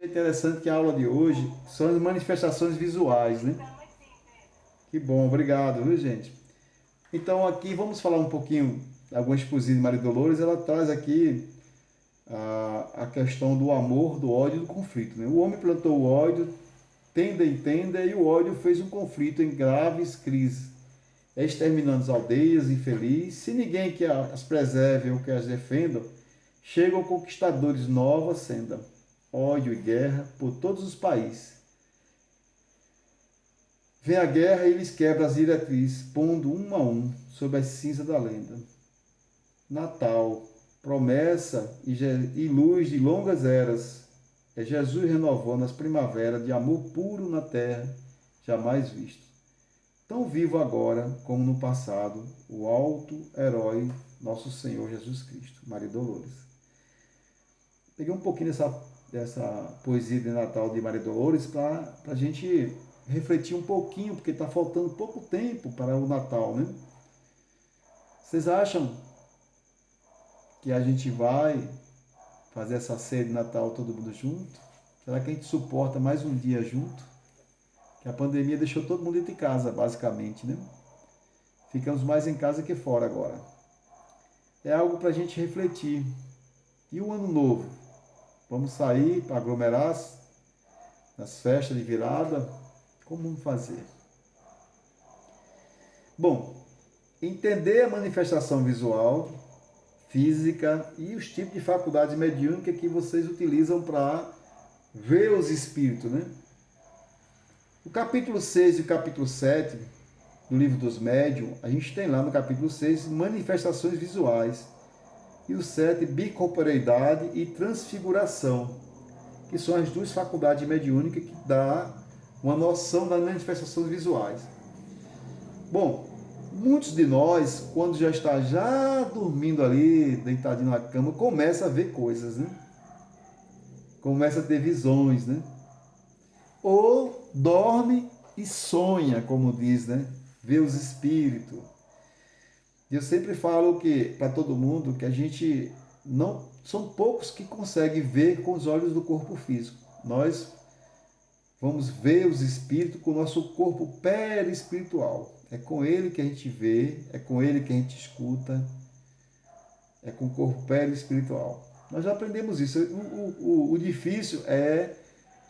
Interessante que a aula de hoje são as manifestações visuais, né? Que bom, obrigado, viu, gente? Então, aqui vamos falar um pouquinho, algumas poesias de Maria Dolores, ela traz aqui a questão do amor, do ódio e do conflito, né? O homem plantou o ódio, tenda em tenda, e o ódio fez um conflito em graves crises, exterminando as aldeias infelizes. Se ninguém que as preserve ou que as defenda, chegam conquistadores novas senda, ódio e guerra por todos os países. Vem a guerra e eles quebram as diretrizes, pondo um a um sob as cinzas da lenda. Natal, promessa e luz de longas eras, é Jesus renovando as primaveras de amor puro na terra, jamais visto. Tão vivo agora como no passado, o alto herói, nosso Senhor Jesus Cristo. Maria Dolores. Peguei um pouquinho dessa poesia de Natal de Maria Dolores para a gente refletir um pouquinho, porque está faltando pouco tempo para o Natal, né? Vocês acham que a gente vai fazer essa ceia de Natal todo mundo junto? Será que a gente suporta mais um dia junto? Que a pandemia deixou todo mundo dentro de casa, basicamente, né? Ficamos mais em casa que fora agora. É algo para a gente refletir. E o ano novo? Vamos sair para aglomerar nas festas de virada? Como vamos fazer? Bom, entender a manifestação visual, física e os tipos de faculdades mediúnicas que vocês utilizam para ver os espíritos, né? O capítulo 6 e o capítulo 7 do livro dos médiuns, a gente tem lá no capítulo 6 manifestações visuais e o 7 bicorporeidade e transfiguração, que são as duas faculdades mediúnicas que dá uma noção das manifestações visuais. Bom, muitos de nós, quando já está dormindo ali, deitadinho na cama, começa a ver coisas, né? Começa a ter visões, né? Ou dorme e sonha, como diz, né? Vê os espíritos. E eu sempre falo que para todo mundo que a gente não são poucos que conseguem ver com os olhos do corpo físico. Nós vamos ver os espíritos com o nosso corpo perispiritual. É com ele que a gente vê, é com ele que a gente escuta, é com o corpo perispiritual. Nós já aprendemos isso. O difícil é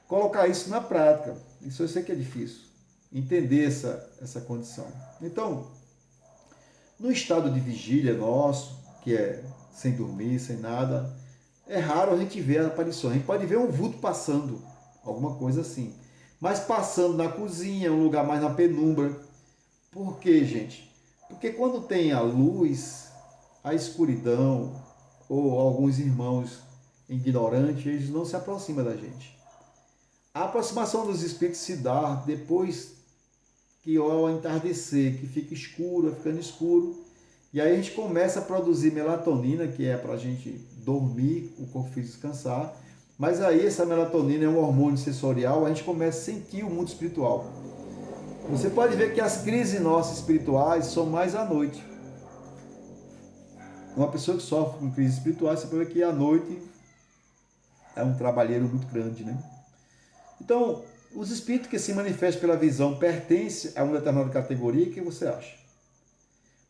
colocar isso na prática. Isso eu sei que é difícil. Entender essa condição. Então, no estado de vigília nosso, que é sem dormir, sem nada, é raro a gente ver aparições. A gente pode ver um vulto passando, alguma coisa assim. Mas passando na cozinha, um lugar mais na penumbra. Por quê, gente? Porque quando tem a luz, a escuridão, ou alguns irmãos ignorantes, eles não se aproximam da gente. A aproximação dos espíritos se dá depois que ao entardecer, que fica escuro, vai ficando escuro, e aí a gente começa a produzir melatonina, que é para a gente dormir, o corpo físico descansar, mas aí essa melatonina é um hormônio sensorial, a gente começa a sentir o mundo espiritual. Você pode ver que as crises nossas espirituais são mais à noite. Uma pessoa que sofre com crises espirituais, você pode ver que à noite é um trabalheiro muito grande, né? Então, os espíritos que se manifestam pela visão pertencem a uma determinada categoria. O que você acha?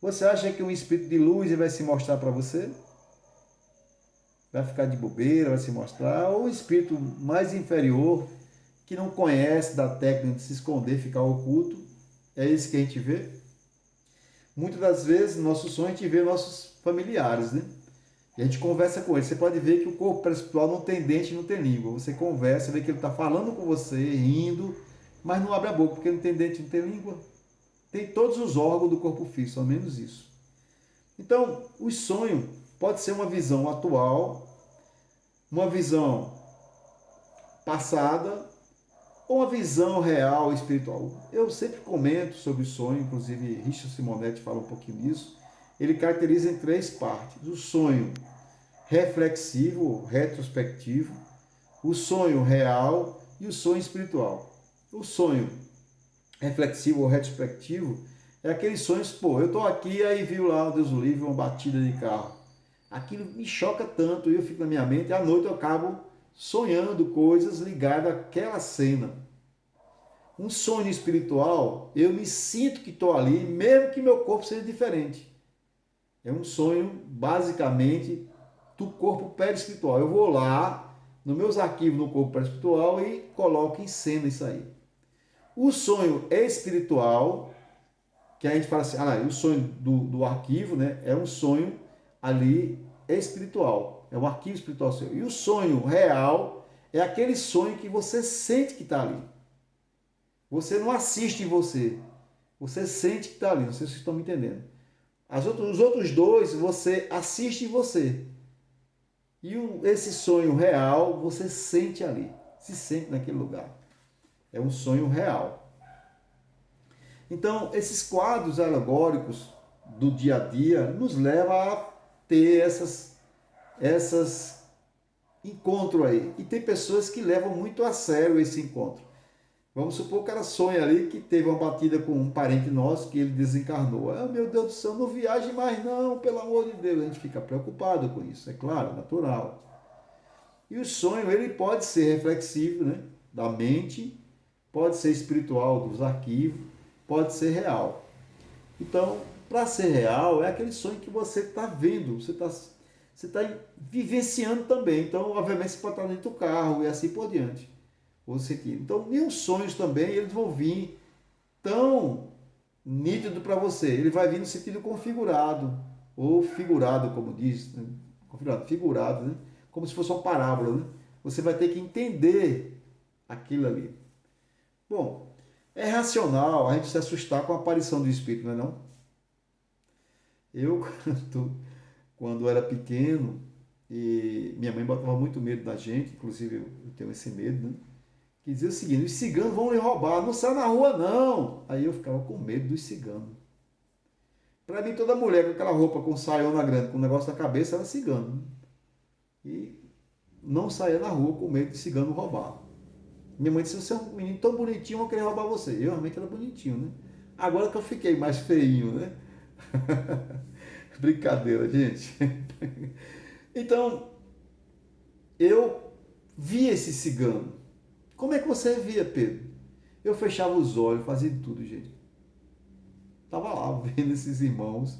Você acha que um espírito de luz vai se mostrar para você? Vai ficar de bobeira, vai se mostrar? Ou um espírito mais inferior, que não conhece da técnica de se esconder, ficar oculto? É isso que a gente vê? Muitas das vezes, no nosso sonho, a gente vê nossos familiares, né? E a gente conversa com ele. Você pode ver que o corpo espiritual não tem dente, não tem língua. Você conversa, vê que ele está falando com você, rindo, mas não abre a boca, porque não tem dente, não tem língua. Tem todos os órgãos do corpo físico, só menos isso. Então, o sonho pode ser uma visão atual, uma visão passada, ou uma visão real espiritual. Eu sempre comento sobre o sonho, inclusive Richard Simonetti fala um pouquinho disso. Ele caracteriza em três partes: o sonho reflexivo, retrospectivo, o sonho real e o sonho espiritual. O sonho reflexivo ou retrospectivo é aqueles sonhos, pô, eu estou aqui, aí viu lá, Deus o livre, uma batida de carro. Aquilo me choca tanto, eu fico na minha mente, e à noite eu acabo sonhando coisas ligadas àquela cena. Um sonho espiritual, eu me sinto que estou ali, mesmo que meu corpo seja diferente. É um sonho, basicamente, do corpo perispiritual. Eu vou lá, nos meus arquivos no corpo perispiritual e coloco em cena isso aí. O sonho espiritual, que a gente fala assim, o sonho do arquivo, né, é um sonho ali espiritual. É um arquivo espiritual seu. E o sonho real é aquele sonho que você sente que está ali. Você não assiste em você. Você sente que está ali. Não sei se vocês estão me entendendo. Os outros dois, você assiste em você. E esse sonho real, você sente ali. Se sente naquele lugar. É um sonho real. Então, esses quadros alegóricos do dia a dia nos levam a ter essas encontros aí. E tem pessoas que levam muito a sério esse encontro. Vamos supor que o cara sonha ali que teve uma batida com um parente nosso que ele desencarnou. Ah, meu Deus do céu, não viaje mais não, pelo amor de Deus. A gente fica preocupado com isso, é claro, natural. E o sonho, ele pode ser reflexivo, né? Da mente, pode ser espiritual, dos arquivos, pode ser real. Então, para ser real, é aquele sonho que você está vendo, você está vivenciando também. Então, obviamente, você pode estar dentro do carro e assim por diante. Então, e os sonhos também, eles vão vir tão nítido para você. Ele vai vir no sentido configurado, ou figurado, como diz, né? Figurado, né? Como se fosse uma parábola, né? Você vai ter que entender aquilo ali. Bom, é racional a gente se assustar com a aparição do Espírito, não é não? Eu, quando era pequeno, e minha mãe botava muito medo da gente, inclusive eu tenho esse medo, né? Que dizia o seguinte, os ciganos vão lhe roubar, não sai na rua não. Aí eu ficava com medo dos ciganos. Para mim, toda mulher com aquela roupa com saiona grande, com um negócio na cabeça, era cigano. E não saía na rua com medo de cigano roubar. Minha mãe disse, você é um menino tão bonitinho, eu vou querer roubar você. Eu realmente era bonitinho, né? Agora que eu fiquei mais feinho, né? Brincadeira, gente. Então, eu vi esse cigano. Como é que você via, Pedro? Eu fechava os olhos, fazia tudo, gente. Estava lá vendo esses irmãos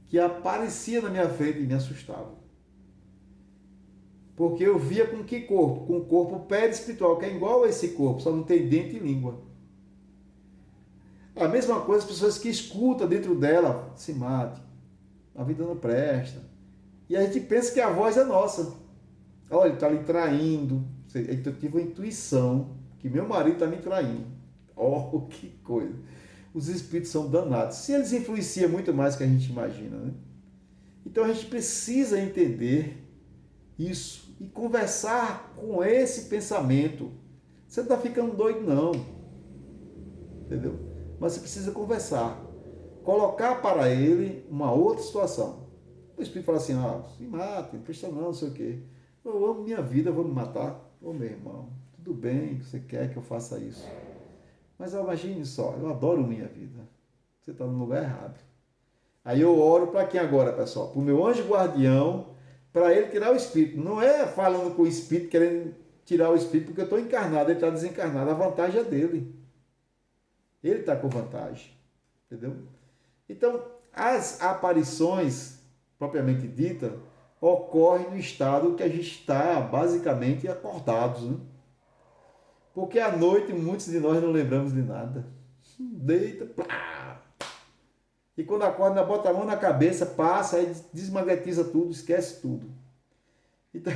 que apareciam na minha frente e me assustavam. Porque eu via com que corpo? Com o corpo perispiritual, que é igual a esse corpo, só não tem dente e língua. A mesma coisa as pessoas que escutam dentro dela, se mate, a vida não presta. E a gente pensa que a voz é nossa. Olha, ele está lhe traindo. Eu tive uma intuição que meu marido está me traindo. Oh, que coisa. Os espíritos são danados. Se eles influenciam muito mais do que a gente imagina, né? Então a gente precisa entender isso e conversar com esse pensamento. Você não está ficando doido, não. Entendeu? Mas você precisa conversar. Colocar para ele uma outra situação. O espírito fala assim, se mate, não presta não sei o quê. Eu amo minha vida, vou me matar. Ô meu irmão, tudo bem, você quer que eu faça isso. Mas imagine só, eu adoro minha vida. Você está no lugar errado. Aí eu oro para quem agora, pessoal? Para o meu anjo guardião, para ele tirar o espírito. Não é falando com o espírito, querendo tirar o espírito, porque eu estou encarnado, ele está desencarnado. A vantagem é dele. Ele está com vantagem. Entendeu? Então, as aparições, propriamente dita, ocorrem no estado que a gente está basicamente acordados, né? Porque à noite muitos de nós não lembramos de nada. Deita, plá. E quando acorda, bota a mão na cabeça, passa, aí desmagnetiza tudo, esquece tudo. Então,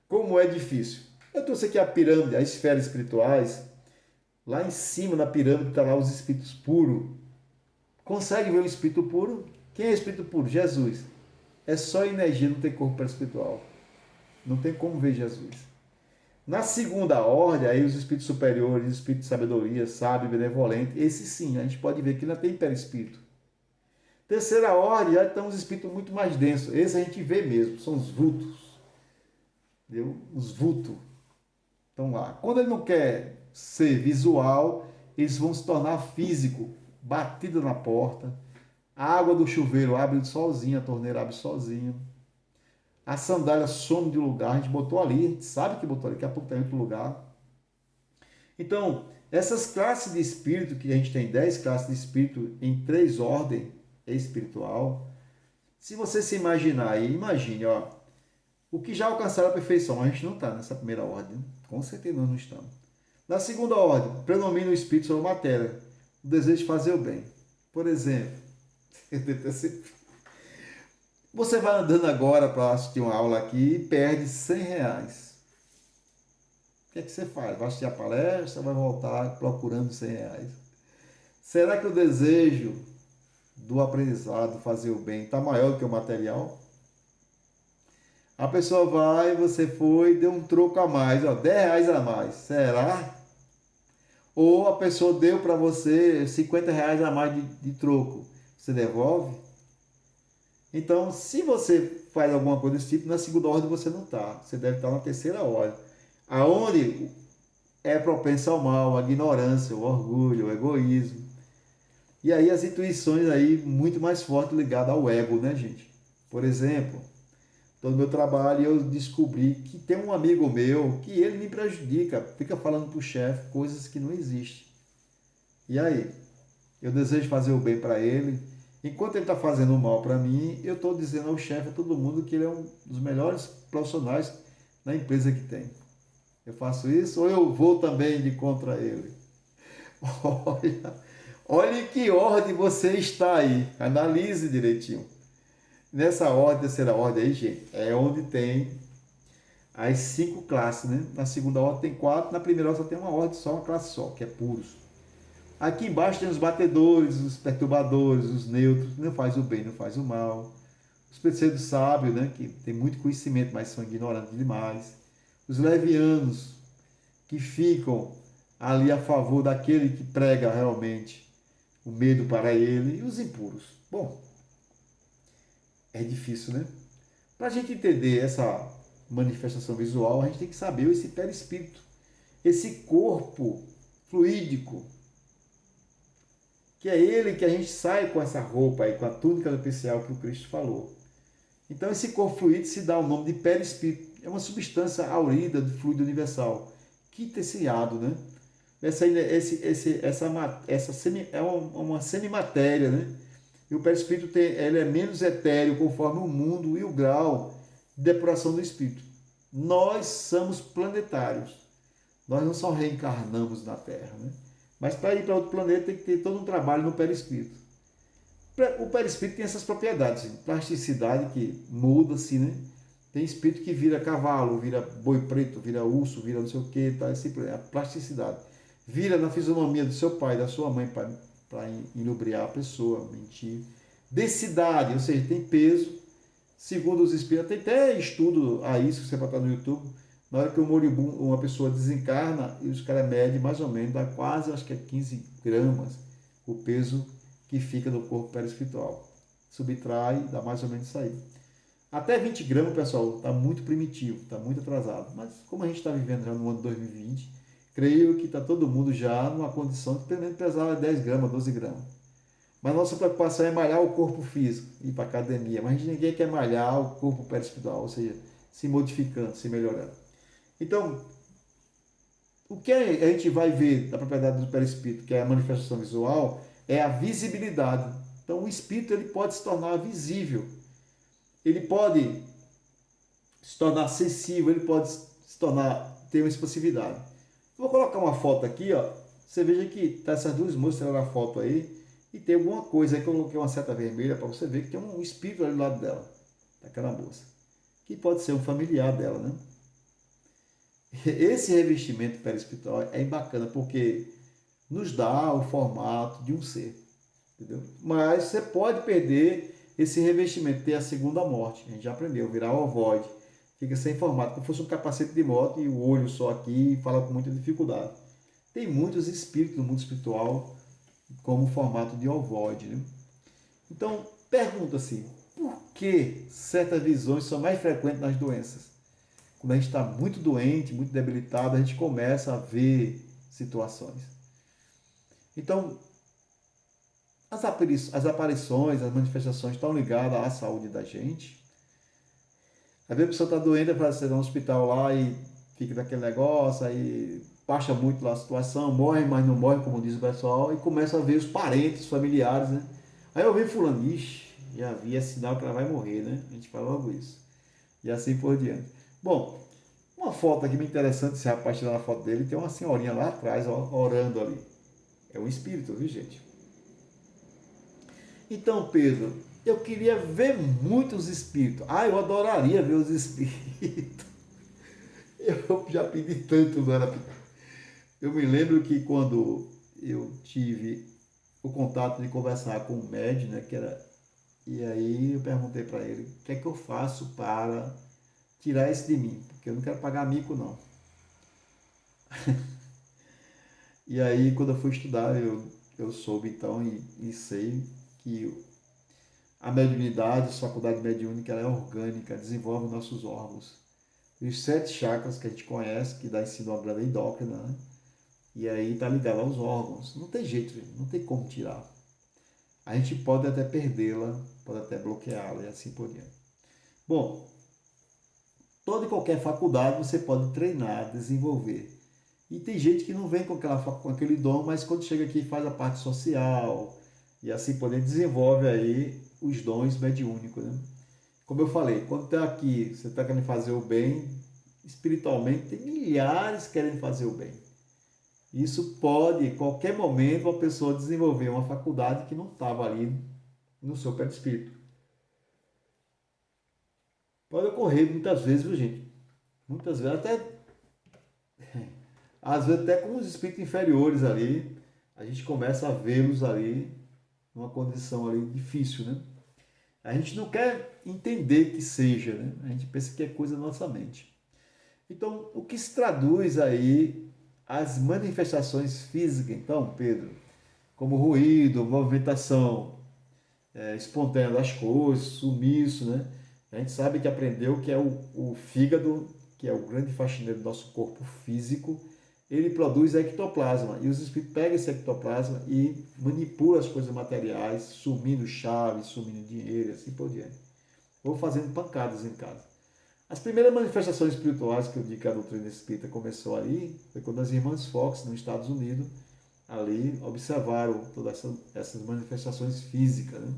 como é difícil. Eu trouxe aqui a pirâmide, as esferas espirituais. Lá em cima na pirâmide está lá os espíritos puros. Consegue ver o espírito puro? Quem é espírito puro? Jesus. É só energia, não tem corpo espiritual. Não tem como ver Jesus. Na segunda ordem, aí os espíritos superiores, espírito de sabedoria, sábio, benevolente, esse sim, a gente pode ver que não tem perispírito. Terceira ordem, já estão os espíritos muito mais densos. Esse a gente vê mesmo, são os vultos. Entendeu? Os vultos estão lá. Quando ele não quer ser visual, eles vão se tornar físico, batida na porta. A água do chuveiro abre sozinha, a torneira abre sozinha. A sandália some de lugar, a gente botou ali, a gente sabe que botou ali, daqui a pouco está em outro lugar. Então, essas classes de espírito, que a gente tem 10 classes de espírito em 3 ordens espiritual, se você se imaginar aí, imagine, ó, o que já alcançaram a perfeição, a gente não está nessa primeira ordem, com certeza nós não estamos. Na segunda ordem, predomina o espírito sobre a matéria, o desejo de fazer o bem. Por exemplo, você vai andando agora para assistir uma aula aqui e perde 100 reais. O que é que você faz? Vai assistir a palestra, vai voltar procurando 100 reais. Será que o desejo do aprendizado, fazer o bem, está maior do que o material? A pessoa vai, você foi, deu um troco a mais, ó, 10 reais a mais. Será? Ou a pessoa deu para você 50 reais a mais de troco. Você devolve? Então, se você faz alguma coisa desse tipo, na segunda ordem você não está. Você deve estar na terceira ordem. Aonde é propenso ao mal, a ignorância, o orgulho, o egoísmo. E aí as intuições aí muito mais fortes ligadas ao ego, né, gente? Por exemplo, todo no meu trabalho eu descobri que tem um amigo meu que ele me prejudica, fica falando pro chefe coisas que não existem. E aí? Eu desejo fazer o bem para ele. Enquanto ele está fazendo o mal para mim, eu estou dizendo ao chefe, a todo mundo, que ele é um dos melhores profissionais na empresa que tem. Eu faço isso ou eu vou também de contra ele? Olha, olha em que ordem você está aí. Analise direitinho. Nessa ordem, terceira ordem aí, gente, é onde tem as 5 classes, né? Na segunda ordem tem 4, na primeira ordem só tem uma ordem só, uma classe só, que é puros. Aqui embaixo tem os batedores, os perturbadores, os neutros, não faz o bem, não faz o mal. Os pseudo sábios, né, que tem muito conhecimento, mas são ignorantes demais. Os levianos, que ficam ali a favor daquele que prega realmente o medo para ele. E os impuros. Bom, é difícil, né? Para a gente entender essa manifestação visual, a gente tem que saber esse perispírito, esse corpo fluídico, que é ele que a gente sai com essa roupa aí, com a túnica especial que o Cristo falou. Então esse corpo fluídico se dá o nome de perispírito. É uma substância aurida do fluido universal, quintesseado, né? Essa semi, é uma semimatéria, né? E o perispírito ele é menos etéreo conforme o mundo e o grau de depuração do espírito. Nós somos planetários. Nós não só reencarnamos na Terra, né? Mas para ir para outro planeta tem que ter todo um trabalho no perispírito. O perispírito tem essas propriedades, assim, plasticidade que muda-se, né? Tem espírito que vira cavalo, vira boi preto, vira urso, vira não sei o que, tá? A plasticidade. Vira na fisionomia do seu pai, da sua mãe, para ilubriar a pessoa, mentir. Densidade, ou seja, tem peso. Segundo os espíritos, tem até estudo a isso, que você pode estar no YouTube. Na hora que um moribundo, uma pessoa desencarna, e os caras medem mais ou menos, dá quase, acho que é 15 gramas, o peso que fica no corpo perispiritual. Subtrai, dá mais ou menos isso aí. Até 20 gramas, pessoal, está muito primitivo, está muito atrasado. Mas como a gente está vivendo já no ano de 2020, creio que está todo mundo já numa condição de pelo menos pesar 10 gramas, 12 gramas. Mas nossa preocupação é malhar o corpo físico, ir para academia. Mas ninguém quer malhar o corpo perispiritual, ou seja, se modificando, se melhorando. Então, o que a gente vai ver da propriedade do perispírito, que é a manifestação visual, é a visibilidade. Então, o espírito ele pode se tornar visível, ele pode se tornar sensível, ele pode se tornar, ter uma expansividade. Vou colocar uma foto aqui, ó. Você veja que tá essas duas moças na foto aí, e tem alguma coisa aí que eu coloquei uma seta vermelha para você ver que tem um espírito ali do lado dela, daquela moça, que pode ser um familiar dela, né? Esse revestimento perispiritual é bacana porque nos dá o formato de um ser, entendeu? Mas você pode perder esse revestimento, ter a segunda morte. A gente já aprendeu, virar ovoide, fica sem formato, como se fosse um capacete de moto e o olho só aqui e fala com muita dificuldade. Tem muitos espíritos no mundo espiritual como formato de ovoide, né? Então, pergunta-se, por que certas visões são mais frequentes nas doenças? Quando a gente está muito doente, muito debilitado, a gente começa a ver situações. Então, as aparições, as manifestações estão ligadas à saúde da gente, Às vezes a pessoa está doente, vai ser no hospital lá e fica daquele negócio, aí baixa muito lá a situação, morre, mas não morre, como diz o pessoal, e começa a ver os parentes, os familiares, né? Aí eu vi fulano, ixi, já vi, é sinal que ela vai morrer, né? A gente fala logo isso. E assim por diante. Bom, uma foto aqui muito interessante, esse rapaz tirando a foto dele, tem uma senhorinha lá atrás, ó, orando ali. É um espírito, viu, gente? Então, Pedro, eu queria ver muitos espíritos. Ah, eu adoraria ver os espíritos. Eu já pedi tanto, não era? Eu me lembro que quando eu tive o contato de conversar com o médium, né, que era, e aí eu perguntei para ele, o que é que eu faço para tirar isso de mim? Porque eu não quero pagar mico, não. E aí, quando eu fui estudar, eu soube então e sei que a mediunidade, a faculdade mediúnica, ela é orgânica, desenvolve nossos órgãos. E os 7 chakras que a gente conhece, que dá ensino à glândula endócrina, né? E aí está ligado aos órgãos. Não tem jeito, não tem como tirar. A gente pode até perdê-la, pode até bloqueá-la e assim por diante. Bom, toda e qualquer faculdade você pode treinar, desenvolver. E tem gente que não vem com aquele dom, mas quando chega aqui faz a parte social e assim poder desenvolve aí os dons mediúnicos, né? Como eu falei, quando está aqui, você está querendo fazer o bem, espiritualmente tem milhares querendo fazer o bem. Isso pode, em qualquer momento, uma pessoa desenvolver uma faculdade que não estava ali no seu perispírito. Pode ocorrer muitas vezes, viu, gente? Muitas vezes, às vezes até com os espíritos inferiores ali, a gente começa a vê-los ali numa condição ali difícil, né? A gente não quer entender que seja, né? A gente pensa que é coisa da nossa mente. Então, o que se traduz aí as manifestações físicas, então, Pedro, como ruído, movimentação espontânea das coisas, sumiço, né? A gente sabe que aprendeu que é o fígado, que é o grande faxineiro do nosso corpo físico, ele produz ectoplasma e os espíritos pegam esse ectoplasma e manipulam as coisas materiais, sumindo chaves, sumindo dinheiro e assim por diante. Ou fazendo pancadas em casa. As primeiras manifestações espirituais que eu digo que a doutrina espírita começou ali foi quando as irmãs Fox, nos Estados Unidos, ali observaram todas essas manifestações físicas. Né?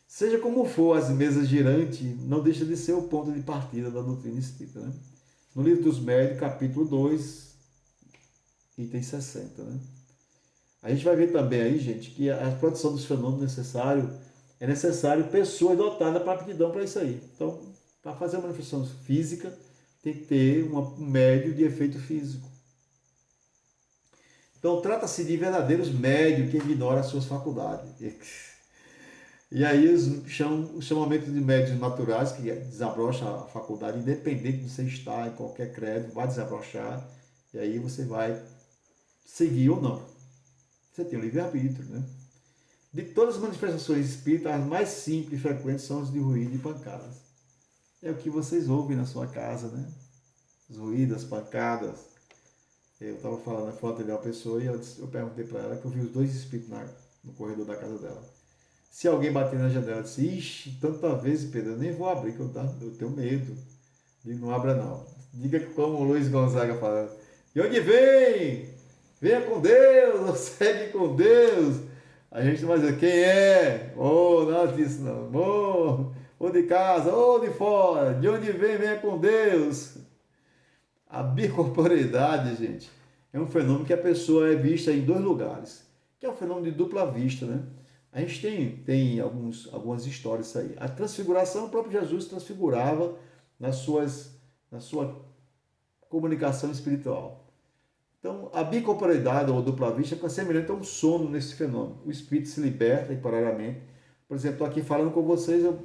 Seja como for, as mesas girantes não deixa de ser o ponto de partida da doutrina espírita. Né? No livro dos Médios, capítulo 2, item 60. Né? A gente vai ver também aí, gente, que a produção dos fenômenos necessários é necessário pessoas dotadas para aptidão para isso aí. Então, para fazer uma manifestação física, tem que ter um médio de efeito físico. Então, trata-se de verdadeiros médios que ignoram as suas faculdades. E aí, o chamamento de médios naturais, que desabrocha a faculdade, independente de você estar em qualquer credo, vai desabrochar. E aí você vai seguir ou não. Você tem o livre-arbítrio, né? De todas as manifestações espíritas, as mais simples e frequentes são as de ruído e pancadas. É o que vocês ouvem na sua casa, né? Os ruídos, as pancadas. Eu estava falando, foi atender uma pessoa e eu perguntei para ela que eu vi os 2 espíritos no corredor da casa dela. Se alguém bater na janela, eu disse, ixi, tanta vez, Pedro, eu nem vou abrir, que eu tenho medo. Digo, não abra não. Diga como o Luiz Gonzaga fala. De onde vem? Venha com Deus, segue com Deus. A gente não vai dizer quem é. Oh, nada disso não. Ou de casa, ou de fora. De onde vem, venha com Deus. A bicorporeidade, gente, é um fenômeno que a pessoa é vista em 2 lugares, que é o fenômeno de dupla vista, né? A gente tem algumas histórias aí. A transfiguração, o próprio Jesus transfigurava na sua comunicação espiritual. Então, a bicorporeidade ou dupla vista é semelhante a um sono nesse fenômeno. O espírito se liberta temporariamente. Por exemplo, estou aqui falando com vocês, eu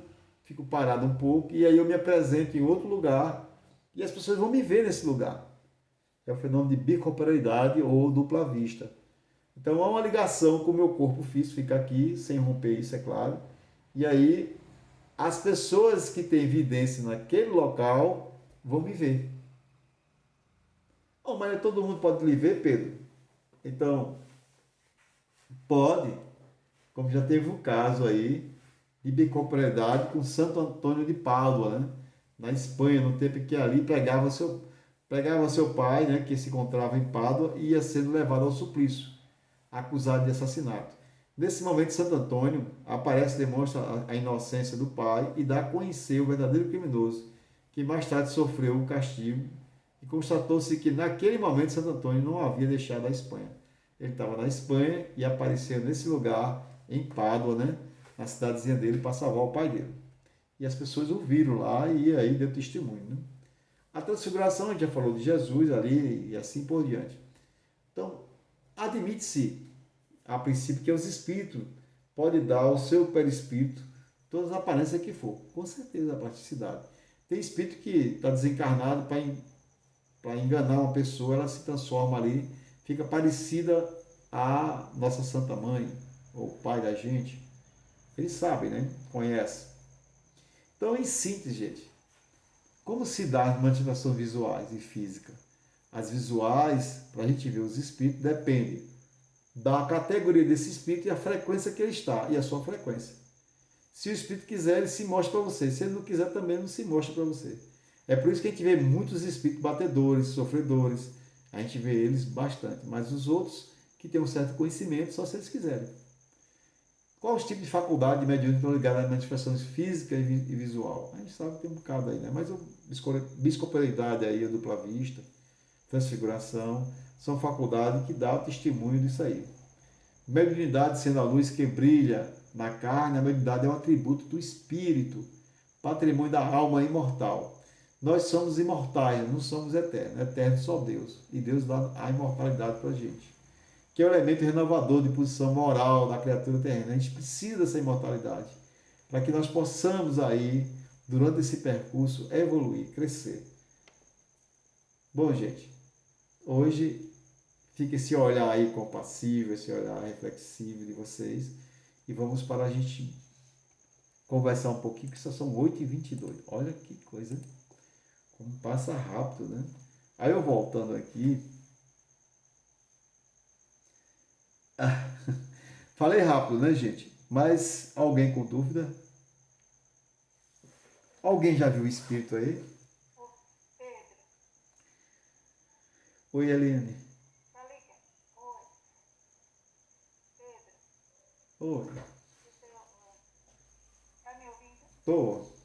fico parado um pouco e aí eu me apresento em outro lugar e as pessoas vão me ver nesse lugar. É o fenômeno de bicorporeidade ou dupla vista. Então, há uma ligação com o meu corpo físico, fica aqui, sem romper isso, é claro. E aí, as pessoas que têm evidência naquele local vão me ver. Oh, mas todo mundo pode lhe ver, Pedro? Então, pode, como já teve um caso aí de bicorporeidade com Santo Antônio de Pádua, né? na Espanha, no tempo em que ali pegava seu pai, né, que se encontrava em Pádua, e ia sendo levado ao suplício, acusado de assassinato. Nesse momento, Santo Antônio aparece, demonstra a inocência do pai e dá a conhecer o verdadeiro criminoso, que mais tarde sofreu o castigo, e constatou-se que naquele momento Santo Antônio não havia deixado a Espanha. Ele estava na Espanha e apareceu nesse lugar, em Pádua, né, na cidadezinha dele, para salvar o pai dele. E as pessoas o viram lá e aí deu testemunho. Né? A transfiguração, a gente já falou de Jesus ali e assim por diante. Então, admite-se, a princípio, que os espíritos podem dar ao seu perispírito todas as aparências que for. Com certeza, a praticidade. Tem espírito que está desencarnado para enganar uma pessoa, ela se transforma ali, fica parecida à nossa Santa Mãe, ou pai da gente. Eles sabem, né? Conhecem. Então, em síntese, gente, como se dá as manifestações visuais e físicas? As visuais, para a gente ver os espíritos, depende da categoria desse espírito e a frequência que ele está, e a sua frequência. Se o espírito quiser, ele se mostra para você. Se ele não quiser, também não se mostra para você. É por isso que a gente vê muitos espíritos batedores, sofredores. A gente vê eles bastante. Mas os outros, que têm um certo conhecimento, só se eles quiserem. Qual os tipos de faculdade de mediúnica estão ligados às manifestações física e visual? A gente sabe que tem um bocado aí, né? Mas a biscopularidade aí, a dupla vista, transfiguração, são faculdades que dão testemunho disso aí. Mediunidade sendo a luz que brilha na carne, a mediunidade é um atributo do espírito, patrimônio da alma imortal. Nós somos imortais, não somos eternos. Eterno só Deus. E Deus dá a imortalidade para a gente. Que é o elemento renovador de posição moral da criatura terrena. A gente precisa dessa imortalidade para que nós possamos aí, durante esse percurso, evoluir, crescer. Bom, gente, hoje fica esse olhar aí compassivo, esse olhar reflexivo de vocês e vamos para a gente conversar um pouquinho, que só são 8h22. Olha que coisa, como passa rápido, né? Aí eu voltando aqui, falei rápido, né, gente? Mas alguém com dúvida? Alguém já viu o espírito aí? Oi, Eliane. Oi. Tô.